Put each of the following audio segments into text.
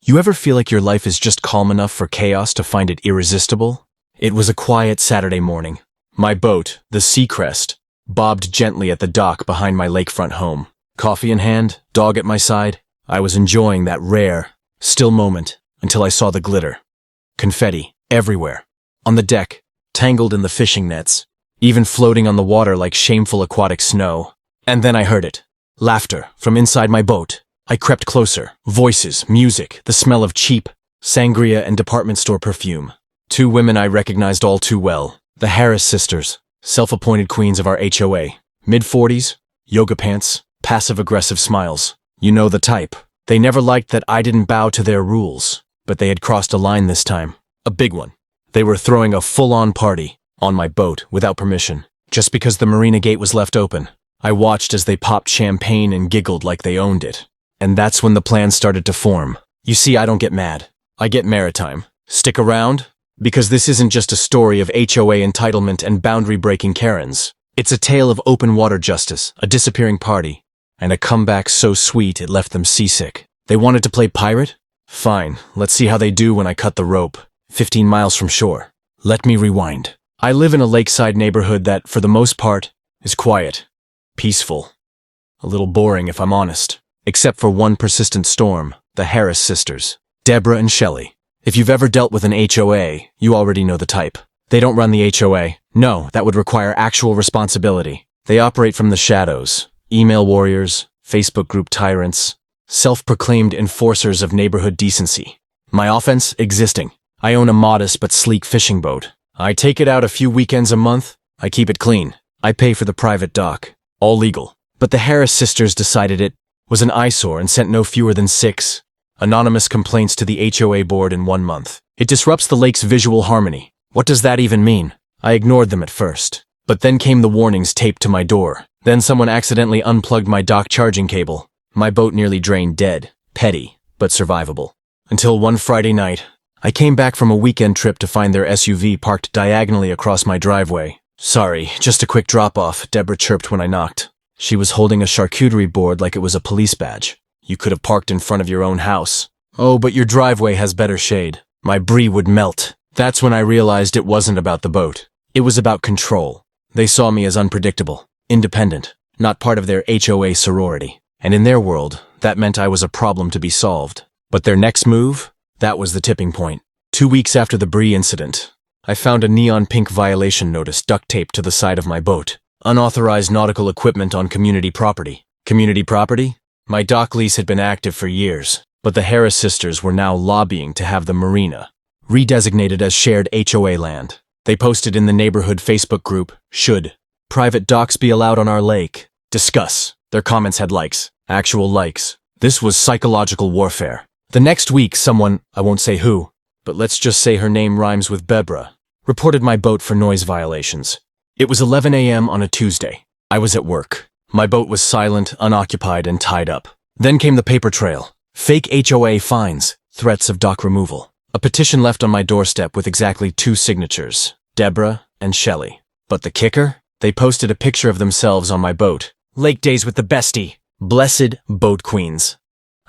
You ever feel like your life is just calm enough for chaos to find it irresistible? It was a quiet Saturday morning. My boat, the Seacrest, bobbed gently at the dock behind my lakefront home. Coffee in hand, dog at my side, I was enjoying that rare, still moment until I saw the glitter. Confetti everywhere. On the deck, tangled in the fishing nets, even floating on the water like shameful aquatic snow. And then I heard it. Laughter from inside my boat. I crept closer. Voices, music, the smell of cheap sangria and department store perfume. Two women I recognized all too well. The Harris sisters, self-appointed queens of our HOA. Mid-40s, yoga pants, passive-aggressive smiles. You know the type. They never liked that I didn't bow to their rules, but they had crossed a line this time. A big one. They were throwing a full-on party on my boat without permission, just because the marina gate was left open. I watched as they popped champagne and giggled like they owned it. And that's when the plan started to form. You see, I don't get mad. I get maritime. Stick around, because this isn't just a story of HOA entitlement and boundary-breaking Karens. It's a tale of open water justice, a disappearing party, and a comeback so sweet it left them seasick. They wanted to play pirate? Fine, let's see how they do when I cut the rope. 15 miles from shore. Let me rewind. I live in a lakeside neighborhood that, for the most part, is quiet, peaceful. A little boring if I'm honest. Except for one persistent storm, the Harris sisters, Deborah and Shelley. If you've ever dealt with an HOA, you already know the type. They don't run the HOA. No, that would require actual responsibility. They operate from the shadows. Email warriors, Facebook group tyrants, self-proclaimed enforcers of neighborhood decency. My offense? Existing. I own a modest but sleek fishing boat. I take it out a few weekends a month. I keep it clean. I pay for the private dock. All legal. But the Harris sisters decided it was an eyesore and sent no fewer than 6 anonymous complaints to the HOA board in 1 month. It disrupts the lake's visual harmony. What does that even mean? I ignored them at first. But then came the warnings taped to my door. Then someone accidentally unplugged my dock charging cable. My boat nearly drained dead. Petty, but survivable. Until one Friday night, I came back from a weekend trip to find their SUV parked diagonally across my driveway. Sorry, just a quick drop-off, Deborah chirped when I knocked. She was holding a charcuterie board like it was a police badge. You could have parked in front of your own house. Oh, but your driveway has better shade. My brie would melt. That's when I realized it wasn't about the boat. It was about control. They saw me as unpredictable, independent, not part of their HOA sorority. And in their world, that meant I was a problem to be solved. But their next move? That was the tipping point. 2 weeks after the brie incident, I found a neon pink violation notice duct taped to the side of my boat. Unauthorized nautical equipment on community property. Community property? My dock lease had been active for years, but the Harris sisters were now lobbying to have the marina redesignated as shared HOA land. They posted in the neighborhood Facebook group, "Should private docks be allowed on our lake? Discuss." Their comments had likes, actual likes. This was psychological warfare. The next week, someone, I won't say who, but let's just say her name rhymes with Bebra, reported my boat for noise violations. It was 11 a.m. on a Tuesday. I was at work. My boat was silent, unoccupied, and tied up. Then came the paper trail. Fake HOA fines, threats of dock removal. A petition left on my doorstep with exactly 2 signatures, Deborah and Shelley. But the kicker? They posted a picture of themselves on my boat. Lake days with the bestie. Blessed boat queens.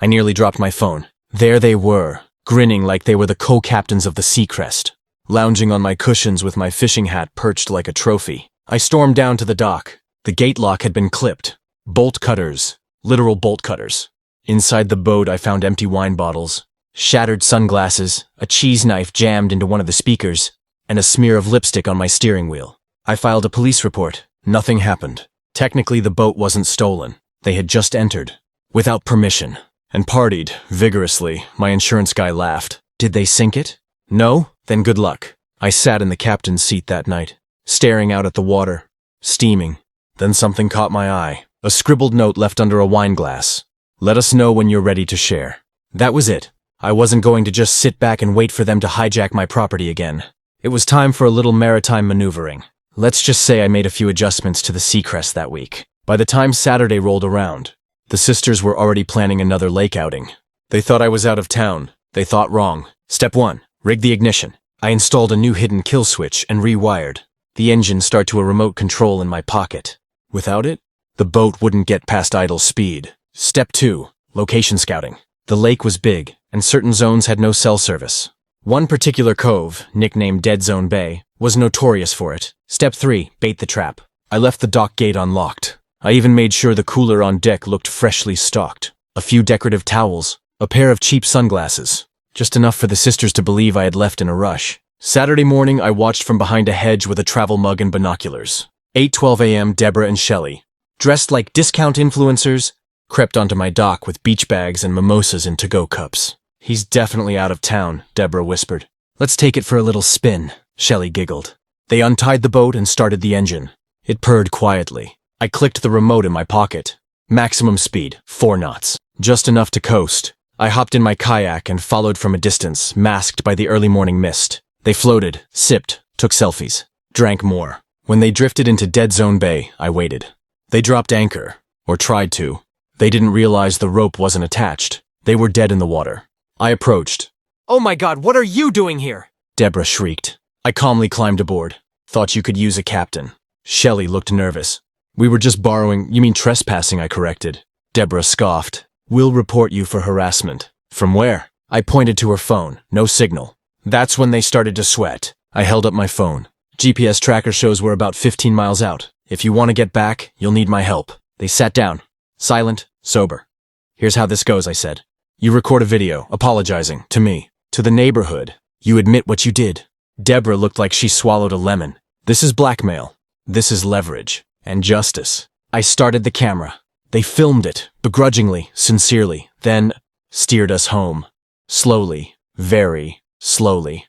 I nearly dropped my phone. There they were, grinning like they were the co-captains of the Seacrest. Lounging on my cushions with my fishing hat perched like a trophy. I stormed down to the dock. The gate lock had been clipped. Bolt cutters. Literal bolt cutters. Inside the boat, I found empty wine bottles, shattered sunglasses, a cheese knife jammed into one of the speakers, and a smear of lipstick on my steering wheel. I filed a police report. Nothing happened. Technically, the boat wasn't stolen. They had just entered, without permission, and partied vigorously. My insurance guy laughed. Did they sink it? No? Then good luck. I sat in the captain's seat that night, staring out at the water, steaming. Then something caught my eye. A scribbled note left under a wine glass. Let us know when you're ready to share. That was it. I wasn't going to just sit back and wait for them to hijack my property again. It was time for a little maritime maneuvering. Let's just say I made a few adjustments to the Seacrest that week. By the time Saturday rolled around, the sisters were already planning another lake outing. They thought I was out of town. They thought wrong. Step 1. Rig the ignition. I installed a new hidden kill switch and rewired the engine start to a remote control in my pocket. Without it, the boat wouldn't get past idle speed. Step 2. Location scouting. The lake was big, and certain zones had no cell service. One particular cove, nicknamed Dead Zone Bay, was notorious for it. Step 3. Bait the trap. I left the dock gate unlocked. I even made sure the cooler on deck looked freshly stocked. A few decorative towels, a pair of cheap sunglasses. Just enough for the sisters to believe I had left in a rush. Saturday morning, I watched from behind a hedge with a travel mug and binoculars. 8:12 a.m. Deborah and Shelley, dressed like discount influencers, crept onto my dock with beach bags and mimosas in to-go cups. He's definitely out of town, Deborah whispered. Let's take it for a little spin, Shelley giggled. They untied the boat and started the engine. It purred quietly. I clicked the remote in my pocket. Maximum speed, 4 knots. Just enough to coast. I hopped in my kayak and followed from a distance, masked by the early morning mist. They floated, sipped, took selfies, drank more. When they drifted into Dead Zone Bay, I waited. They dropped anchor, or tried to. They didn't realize the rope wasn't attached. They were dead in the water. I approached. "Oh my God, what are you doing here?" Deborah shrieked. I calmly climbed aboard. Thought you could use a captain. Shelley looked nervous. We were just borrowing, you mean trespassing, I corrected. Deborah scoffed. We'll report you for harassment. From where? I pointed to her phone. No signal. That's when they started to sweat. I held up my phone. GPS tracker shows we're about 15 miles out. If you want to get back, you'll need my help. They sat down. Silent, sober. Here's how this goes, I said. You record a video, apologizing, to me, to the neighborhood. You admit what you did. Deborah looked like she swallowed a lemon. This is blackmail. This is leverage. And justice. I started the camera. They filmed it, begrudgingly, sincerely, then steered us home. Slowly, very slowly.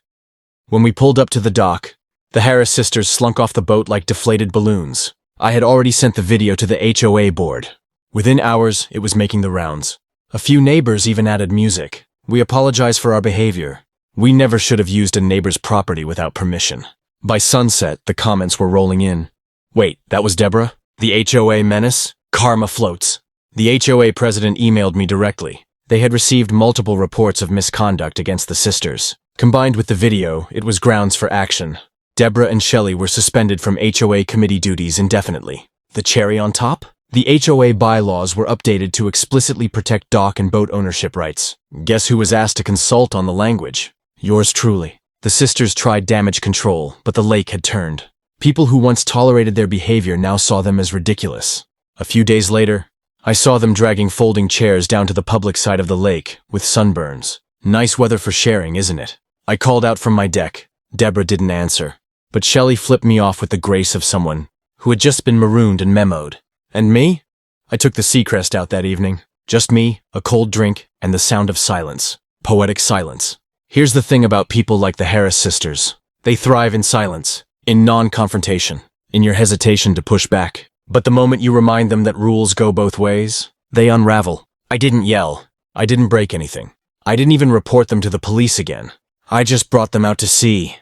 When we pulled up to the dock, the Harris sisters slunk off the boat like deflated balloons. I had already sent the video to the HOA board. Within hours, it was making the rounds. A few neighbors even added music. We apologize for our behavior. We never should have used a neighbor's property without permission. By sunset, the comments were rolling in. Wait, that was Deborah? The HOA menace? Karma floats. The HOA president emailed me directly. They had received multiple reports of misconduct against the sisters. Combined with the video, it was grounds for action. Deborah and Shelley were suspended from HOA committee duties indefinitely. The cherry on top? The HOA bylaws were updated to explicitly protect dock and boat ownership rights. Guess who was asked to consult on the language? Yours truly. The sisters tried damage control, but the lake had turned. People who once tolerated their behavior now saw them as ridiculous. A few days later, I saw them dragging folding chairs down to the public side of the lake with sunburns. Nice weather for sharing, isn't it? I called out from my deck. Deborah didn't answer, but Shelley flipped me off with the grace of someone who had just been marooned and memoed. And me? I took the Seacrest out that evening. Just me, a cold drink, and the sound of silence. Poetic silence. Here's the thing about people like the Harris sisters. They thrive in silence, in non-confrontation, in your hesitation to push back. But the moment you remind them that rules go both ways, they unravel. I didn't yell. I didn't break anything. I didn't even report them to the police again. I just brought them out to sea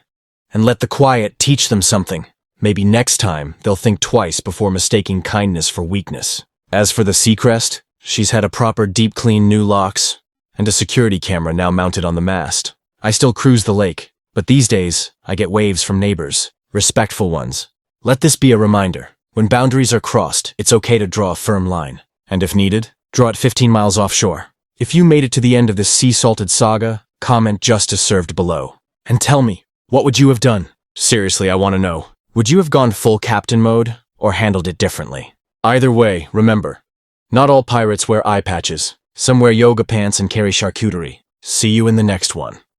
and let the quiet teach them something. Maybe next time they'll think twice before mistaking kindness for weakness. As for the Seacrest, she's had a proper deep clean new locks and a security camera now mounted on the mast. I still cruise the lake, but these days I get waves from neighbors, respectful ones. Let this be a reminder. When boundaries are crossed, it's okay to draw a firm line. And if needed, draw it 15 miles offshore. If you made it to the end of this sea-salted saga, comment justice served below. And tell me, what would you have done? Seriously, I want to know. Would you have gone full captain mode, or handled it differently? Either way, remember, not all pirates wear eye patches. Some wear yoga pants and carry charcuterie. See you in the next one.